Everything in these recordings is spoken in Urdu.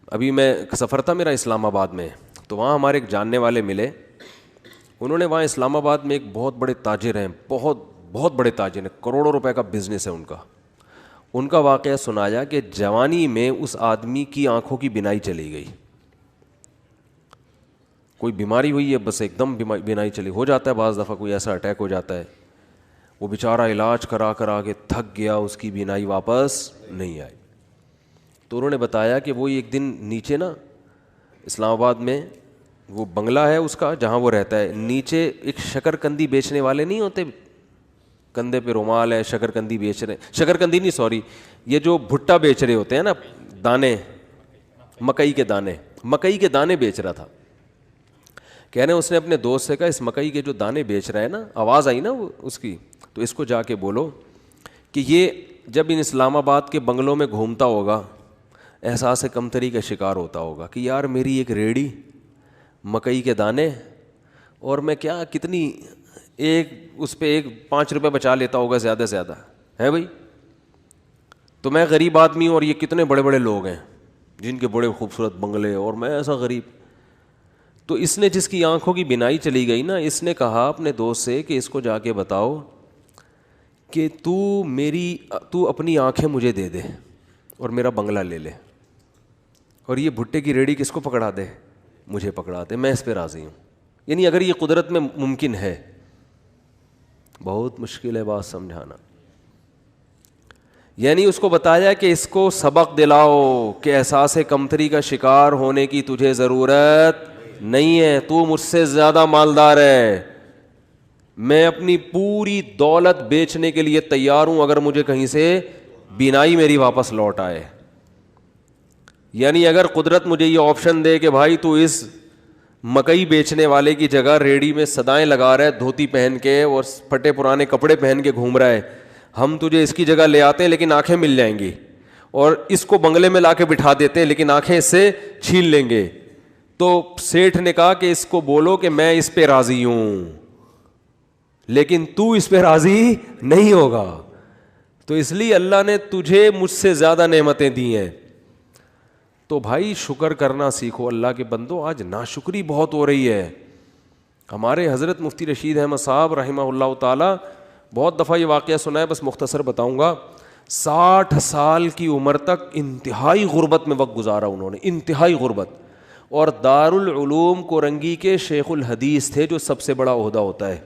ابھی میں سفر تھا میرا اسلام آباد میں، تو وہاں ہمارے ایک جاننے والے ملے. انہوں نے وہاں اسلام آباد میں ایک بہت بڑے تاجر ہیں، بہت بہت بڑے تاجر ہیں، کروڑوں روپے کا بزنس ہے ان کا واقعہ سنایا کہ جوانی میں اس آدمی کی آنکھوں کی بینائی چلی گئی. کوئی بیماری ہوئی ہے، بس ایک دم بینائی چلی. ہو جاتا ہے بعض دفعہ، کوئی ایسا اٹیک ہو جاتا ہے. وہ بیچارہ علاج کرا کے تھک گیا، اس کی بینائی واپس نہیں آئی. تو انہوں نے بتایا کہ وہ ایک دن نیچے نا اسلام آباد میں وہ بنگلہ ہے اس کا جہاں وہ رہتا ہے، نیچے ایک شکر کندی بیچنے والے نہیں ہوتے، کندھے پہ رومال ہے، شکر کندی بیچ رہے، شکر کندی نہیں سوری، یہ جو بھٹا بیچ رہے ہوتے ہیں نا، دانے، مکئی کے دانے بیچ رہا تھا. کہہ رہے ہیں اس نے اپنے دوست سے کہا اس مکئی کے جو دانے بیچ رہا ہے نا، آواز آئی نا وہ اس کی، تو اس کو جا کے بولو کہ یہ جب ان اسلام آباد کے بنگلوں میں گھومتا ہوگا احساس کمتری کا شکار ہوتا ہوگا کہ یار میری ایک ریڑھی، مکئی کے دانے، اور میں کیا کتنی ایک اس پہ 5 روپے بچا لیتا ہوگا زیادہ سے زیادہ ہے بھائی. تو میں غریب آدمی ہوں اور یہ کتنے بڑے بڑے لوگ ہیں جن کے بڑے خوبصورت بنگلے، اور میں ایسا غریب. تو اس نے جس کی آنکھوں کی بینائی چلی گئی نا، اس نے کہا اپنے دوست سے کہ اس کو جا کے بتاؤ کہ تو اپنی آنکھیں مجھے دے دے اور میرا بنگلہ لے لے، اور یہ بھٹے کی ریڑھی کس کو پکڑا دے، مجھے پکڑا دے، میں اس پہ راضی ہوں. یعنی اگر یہ قدرت میں ممکن ہے، بہت مشکل ہے بات سمجھانا. یعنی اس کو بتایا کہ اس کو سبق دلاؤ کہ احساس کمتری کا شکار ہونے کی تجھے ضرورت نہیں ہے، تو مجھ سے زیادہ مالدار ہے، میں اپنی پوری دولت بیچنے کے لیے تیار ہوں اگر مجھے کہیں سے بینائی میری واپس لوٹ آئے. یعنی اگر قدرت مجھے یہ آپشن دے کہ بھائی تو اس مکئی بیچنے والے کی جگہ ریڑھی میں صدائیں لگا رہا ہے دھوتی پہن کے اور پھٹے پرانے کپڑے پہن کے گھوم رہا ہے، ہم تجھے اس کی جگہ لے آتے ہیں لیکن آنکھیں مل جائیں گی، اور اس کو بنگلے میں لا کے بٹھا دیتے ہیں لیکن آنکھیں اس سے چھین لیں گے. تو سیٹھ نے کہا کہ اس کو بولو کہ میں اس پہ راضی ہوں لیکن تو اس پہ راضی نہیں ہوگا. تو اس لیے اللہ نے تجھے مجھ سے زیادہ نعمتیں دی ہیں. تو بھائی شکر کرنا سیکھو اللہ کے بندو. آج ناشکری بہت ہو رہی ہے. ہمارے حضرت مفتی رشید احمد صاحب رحمہ اللہ تعالی، بہت دفعہ یہ واقعہ سنا ہے، بس مختصر بتاؤں گا. 60 سال کی عمر تک انتہائی غربت میں وقت گزارا انہوں نے، انتہائی غربت. اور دارالعلوم کورنگی کے شیخ الحدیث تھے، جو سب سے بڑا عہدہ ہوتا ہے.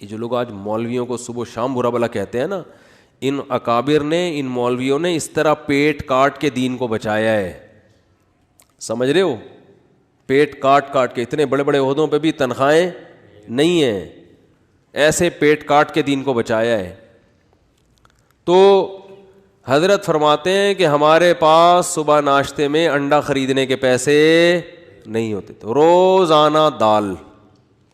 یہ جو لوگ آج مولویوں کو صبح و شام برا بلا کہتے ہیں نا، ان اکابر نے، ان مولویوں نے اس طرح پیٹ کاٹ کے دین کو بچایا ہے. سمجھ رہے ہو؟ پیٹ کاٹ کے، اتنے بڑے بڑے عہدوں پہ بھی تنخواہیں نہیں ہیں، ایسے پیٹ کاٹ کے دین کو بچایا ہے. تو حضرت فرماتے ہیں کہ ہمارے پاس صبح ناشتے میں انڈا خریدنے کے پیسے نہیں ہوتے تھے، روزانہ دال.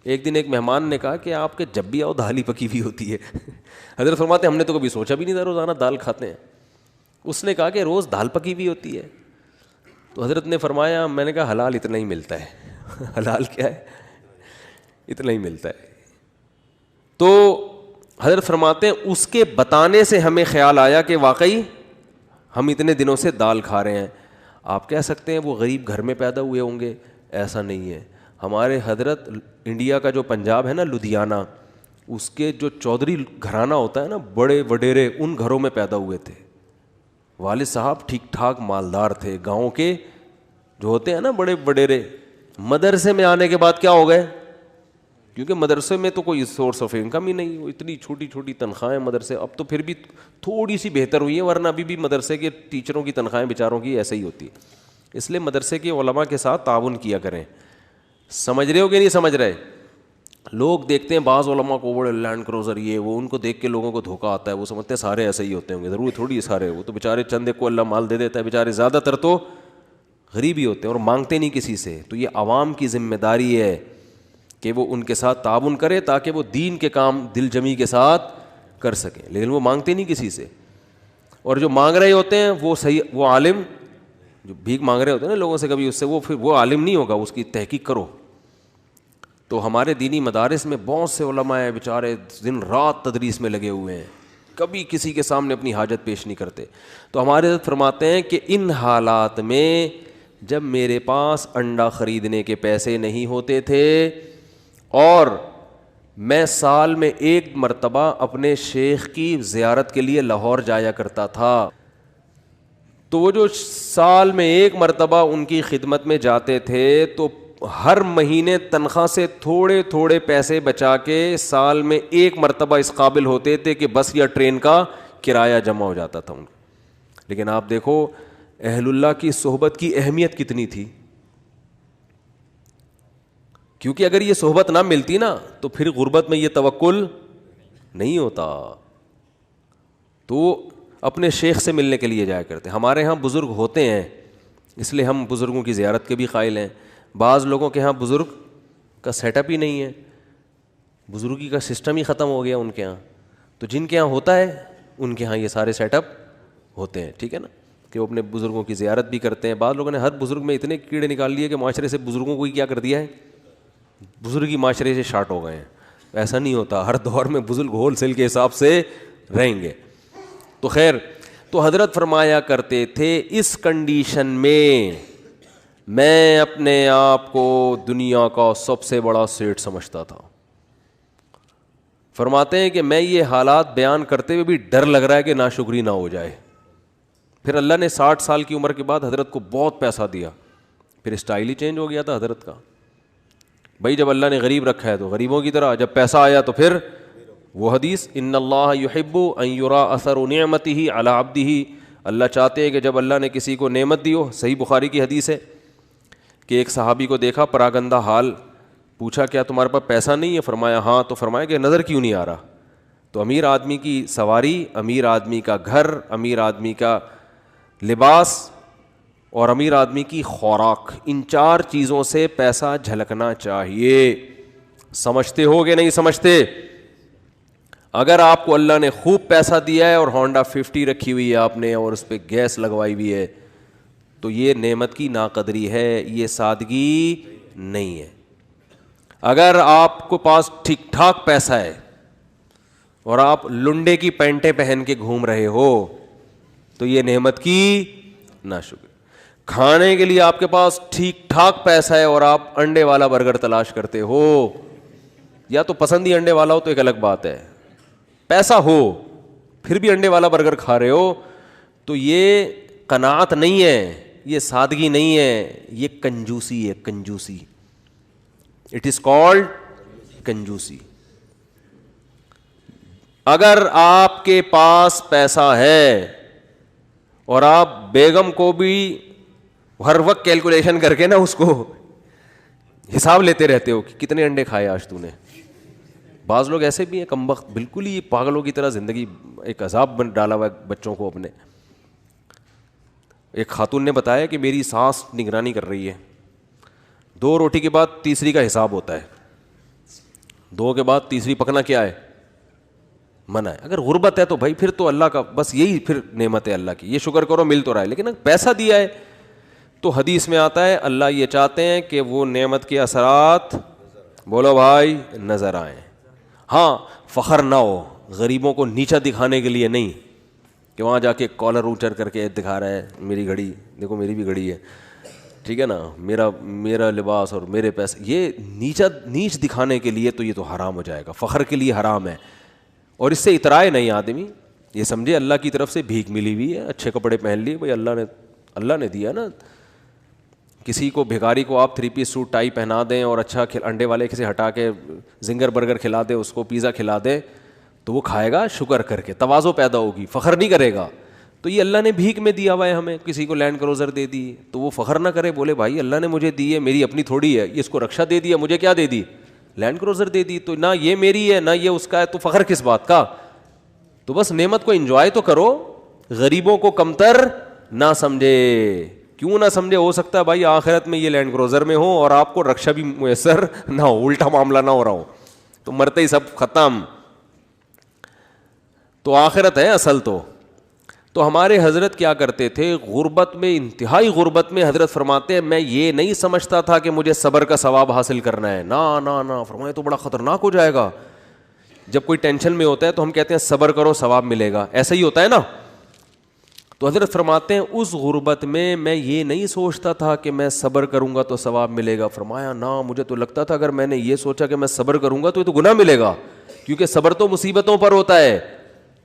ایک دن ایک مہمان نے کہا کہ آپ کے جب بھی آؤ دال ہی پکی ہوئی ہوتی ہے. حضرت فرماتے ہیں ہم نے تو کبھی سوچا بھی نہیں تھا روزانہ دال کھاتے ہیں. اس نے کہا کہ روز دال پکی ہوئی ہوتی ہے. تو حضرت نے فرمایا، میں نے کہا حلال اتنا ہی ملتا ہے. حلال کیا ہے؟ اتنا ہی ملتا ہے. تو حضرت فرماتے ہیں اس کے بتانے سے ہمیں خیال آیا کہ واقعی ہم اتنے دنوں سے دال کھا رہے ہیں. آپ کہہ سکتے ہیں وہ غریب گھر میں پیدا ہوئے ہوں گے، ایسا نہیں ہے. ہمارے حضرت انڈیا کا جو پنجاب ہے نا، لدھیانہ، اس کے جو چودھری گھرانہ ہوتا ہے نا، بڑے وڈیرے، ان گھروں میں پیدا ہوئے تھے. والد صاحب ٹھیک ٹھاک مالدار تھے. گاؤں کے جو ہوتے ہیں نا بڑے وڈیرے، مدرسے میں آنے کے بعد کیا ہو گئے؟ کیونکہ مدرسے میں تو کوئی سورس آف انکم ہی نہیں، اتنی چھوٹی چھوٹی تنخواہیں مدرسے. اب تو پھر بھی تھوڑی سی بہتر ہوئی ہے، ورنہ ابھی بھی مدرسے کے ٹیچروں کی تنخواہیں بیچاروں کی ایسے ہی ہوتی ہے. اس لیے مدرسے کے علماء کے ساتھ تعاون کیا کریں. سمجھ رہے ہو کہ نہیں سمجھ رہے؟ لوگ دیکھتے ہیں بعض علماء کو بڑے لینڈ کروزر، یہ وہ، ان کو دیکھ کے لوگوں کو دھوکہ آتا ہے. وہ سمجھتے ہیں سارے ایسے ہی ہوتے ہوں گے. ضروری تھوڑی سارے، وہ تو بیچارے چند ایک کو اللہ مال دے دیتا ہے، بیچارے زیادہ تر تو غریب ہی ہوتے ہیں اور مانگتے نہیں کسی سے. تو یہ عوام کی ذمہ داری ہے کہ وہ ان کے ساتھ تعاون کرے تاکہ وہ دین کے کام دل جمی کے ساتھ کر سکیں. لیکن وہ مانگتے نہیں کسی سے. اور جو مانگ رہے ہوتے ہیں وہ صحیح، وہ عالم جو بھیک مانگ رہے ہوتے ہیں نا لوگوں سے کبھی، اس سے وہ پھر وہ عالم نہیں ہوگا، اس کی تحقیق کرو. تو ہمارے دینی مدارس میں بہت سے علماء ہیں بیچارے دن رات تدریس میں لگے ہوئے ہیں. کبھی کسی کے سامنے اپنی حاجت پیش نہیں کرتے. تو ہمارے حضرت فرماتے ہیں کہ ان حالات میں جب میرے پاس انڈا خریدنے کے پیسے نہیں ہوتے تھے اور میں سال میں ایک مرتبہ اپنے شیخ کی زیارت کے لیے لاہور جایا کرتا تھا, تو وہ جو سال میں ایک مرتبہ ان کی خدمت میں جاتے تھے تو ہر مہینے تنخواہ سے تھوڑے تھوڑے پیسے بچا کے سال میں ایک مرتبہ اس قابل ہوتے تھے کہ بس یا ٹرین کا کرایہ جمع ہو جاتا تھا ان کو. لیکن آپ دیکھو اہل اللہ کی صحبت کی اہمیت کتنی تھی, کیونکہ اگر یہ صحبت نہ ملتی نا تو پھر غربت میں یہ توکل نہیں ہوتا. تو اپنے شیخ سے ملنے کے لیے جایا کرتے. ہمارے ہاں بزرگ ہوتے ہیں اس لیے ہم بزرگوں کی زیارت کے بھی قائل ہیں. بعض لوگوں کے ہاں بزرگ کا سیٹ اپ ہی نہیں ہے, بزرگی کا سسٹم ہی ختم ہو گیا ان کے ہاں. تو جن کے ہاں ہوتا ہے ان کے ہاں یہ سارے سیٹ اپ ہوتے ہیں, ٹھیک ہے نا, کہ وہ اپنے بزرگوں کی زیارت بھی کرتے ہیں. بعض لوگوں نے ہر بزرگ میں اتنے کیڑے نکال لیے کہ معاشرے سے بزرگوں کو ہی کیا کر دیا ہے, بزرگی معاشرے سے شارٹ ہو گئے ہیں. ایسا نہیں ہوتا, ہر دور میں بزرگ ہول سیل کے حساب سے رہیں گے. تو خیر, تو حضرت فرمایا کرتے تھے اس کنڈیشن میں میں اپنے آپ کو دنیا کا سب سے بڑا سیٹ سمجھتا تھا. فرماتے ہیں کہ میں یہ حالات بیان کرتے ہوئے بھی ڈر لگ رہا ہے کہ ناشکری نہ ہو جائے. پھر اللہ نے 60 سال کی عمر کے بعد حضرت کو بہت پیسہ دیا, پھر اسٹائل ہی چینج ہو گیا تھا حضرت کا. بھائی جب اللہ نے غریب رکھا ہے تو غریبوں کی طرح, جب پیسہ آیا تو پھر وہ حدیث ان اللہ یحب ان یرا اثر نعمتہ علی عبدہ, اللہ چاہتے ہیں کہ جب اللہ نے کسی کو نعمت دی ہو. صحیح بخاری کی حدیث ہے کہ ایک صحابی کو دیکھا پراگندہ حال, پوچھا کیا تمہارے پاس پیسہ نہیں ہے؟ فرمایا ہاں. تو فرمایا کہ نظر کیوں نہیں آ رہا؟ تو امیر آدمی کی سواری, امیر آدمی کا گھر, امیر آدمی کا لباس اور امیر آدمی کی خوراک, ان 4 چیزوں سے پیسہ جھلکنا چاہیے. سمجھتے ہو کہ نہیں سمجھتے؟ اگر آپ کو اللہ نے خوب پیسہ دیا ہے اور ہونڈا 50 رکھی ہوئی ہے آپ نے اور اس پہ گیس لگوائی ہوئی ہے تو یہ نعمت کی ناقدری ہے, یہ سادگی نہیں ہے. اگر آپ کو پاس ٹھیک ٹھاک پیسہ ہے اور آپ لنڈے کی پینٹیں پہن کے گھوم رہے ہو تو یہ نعمت کی ناشکری. کھانے کے لیے آپ کے پاس ٹھیک ٹھاک پیسہ ہے اور آپ انڈے والا برگر تلاش کرتے ہو, یا تو پسند ہی انڈے والا ہو تو ایک الگ بات ہے, پیسہ ہو پھر بھی انڈے والا برگر کھا رہے ہو, تو یہ قناعت نہیں ہے, یہ سادگی نہیں ہے, یہ کنجوسی ہے. کنجوسی, اٹ از کالڈ کنجوسی. اگر آپ کے پاس پیسہ ہے اور آپ بیگم کو بھی ہر وقت کیلکولیشن کر کے نا اس کو حساب لیتے رہتے ہو کہ کتنے انڈے کھائے آج تو نے. بعض لوگ ایسے بھی ہیں کمبخت, بالکل ہی پاگلوں کی طرح زندگی ایک عذاب بن ڈالا ہوا ہے بچوں کو اپنے. ایک خاتون نے بتایا کہ میری ساس نگرانی کر رہی ہے, 2 روٹی کے بعد تیسری کا حساب ہوتا ہے, 2 کے بعد تیسری پکنا کیا ہے؟ منع ہے. اگر غربت ہے تو بھائی پھر تو اللہ کا بس یہی پھر نعمت ہے اللہ کی, یہ شکر کرو مل تو رہا ہے. لیکن اگر پیسہ دیا ہے تو حدیث میں آتا ہے اللہ یہ چاہتے ہیں کہ وہ نعمت کے اثرات بولو بھائی نظر آئیں. ہاں فخر نہ ہو, غریبوں کو نیچا دکھانے کے لیے نہیں کہ وہاں جا کے کالر اونچر کر کے دکھا رہا ہے میری گھڑی دیکھو میری بھی گھڑی ہے, ٹھیک ہے نا, میرا لباس اور میرے پیسے, یہ نیچ دکھانے کے لیے تو یہ تو حرام ہو جائے گا, فخر کے لیے حرام ہے. اور اس سے اترائے نہیں آدمی, یہ سمجھے اللہ کی طرف سے بھیک ملی ہوئی ہے, اچھے کپڑے پہن لیے بھائی اللہ نے دیا نا. کسی کو بھیکاری کو آپ 3 پیس سوٹ ٹائی پہنا دیں اور اچھا انڈے والے سے ہٹا کے زنگر برگر کھلا دیں, اس کو پیزا کھلا دیں تو وہ کھائے گا شکر کر کے, تواضع پیدا ہوگی, فخر نہیں کرے گا. تو یہ اللہ نے بھیک میں دیا ہوا ہے ہمیں, کسی کو لینڈ کروزر دے دی تو وہ فخر نہ کرے, بولے بھائی اللہ نے مجھے دی ہے, میری اپنی تھوڑی ہے, یہ اس کو رکشا دے دیا, مجھے کیا دے دی؟ لینڈ کروزر دے دی, تو نہ یہ میری ہے نہ یہ اس کا ہے, تو فخر کس بات کا؟ تو بس نعمت کو انجوائے تو کرو, غریبوں کو کمتر نہ سمجھے. کیوں نہ سمجھے؟ ہو سکتا ہے بھائی آخرت میں یہ لینڈ کروزر میں ہو اور آپ کو رکشا بھی میسر نہ ہو, الٹا معاملہ نہ ہو رہا ہو, تو مرتے ہی سب ختم. تو آخرت ہے اصل. تو ہمارے حضرت کیا کرتے تھے غربت میں, انتہائی غربت میں, حضرت فرماتے ہیں میں یہ نہیں سمجھتا تھا کہ مجھے صبر کا ثواب حاصل کرنا ہے, نہ فرمائے تو بڑا خطرناک ہو جائے گا. جب کوئی ٹینشن میں ہوتا ہے تو ہم کہتے ہیں صبر کرو ثواب ملے گا, ایسا ہی ہوتا ہے نا. تو حضرت فرماتے ہیں اس غربت میں یہ نہیں سوچتا تھا کہ میں صبر کروں گا تو ثواب ملے گا. فرمایا نا, مجھے تو لگتا تھا اگر میں نے یہ سوچا کہ میں صبر کروں گا تو یہ تو گناہ ملے گا, کیونکہ صبر تو مصیبتوں پر ہوتا ہے,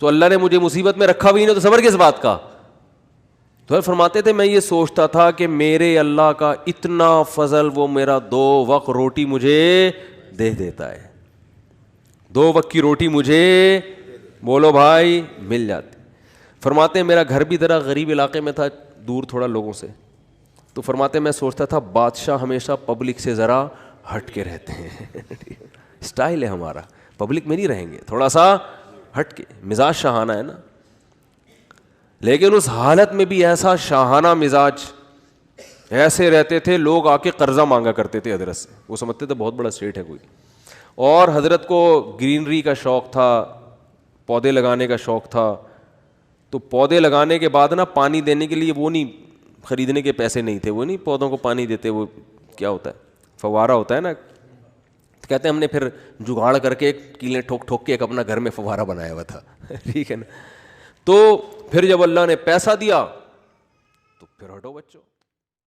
تو اللہ نے مجھے مصیبت میں رکھا بھی نہیں تو صبر کس بات کا. تو فرماتے تھے میں یہ سوچتا تھا کہ میرے اللہ کا اتنا فضل, وہ میرا 2 وقت روٹی مجھے دے دیتا ہے, 2 وقت کی روٹی مجھے بولو بھائی مل جاتی. فرماتے ہیں میرا گھر بھی ذرا غریب علاقے میں تھا, دور تھوڑا لوگوں سے, تو فرماتے ہیں میں سوچتا تھا بادشاہ ہمیشہ پبلک سے ذرا ہٹ کے رہتے ہیں, اسٹائل ہے ہمارا, پبلک میں نہیں رہیں گے, تھوڑا سا ہٹ کے, مزاج شاہانہ ہے نا. لیکن اس حالت میں بھی ایسا شاہانہ مزاج, ایسے رہتے تھے لوگ آ کے قرضہ مانگا کرتے تھے حضرت سے, وہ سمجھتے تھے بہت بڑا اسٹیٹ ہے کوئی. اور حضرت کو گرینری کا شوق تھا, پودے لگانے کا شوق تھا, تو پودے لگانے کے بعد نا پانی دینے کے لیے وہ نہیں, خریدنے کے پیسے نہیں تھے, وہ نہیں پودوں کو پانی دیتے, وہ کیا ہوتا ہے فوارہ ہوتا ہے نا, تو کہتے ہیں ہم نے پھر جگاڑ کر کے کیلیں ٹھوک ٹھوک کے ایک اپنا گھر میں فوارہ بنایا ہوا تھا, ٹھیک ہے نا. تو پھر جب اللہ نے پیسہ دیا تو پھر ہٹو بچوں,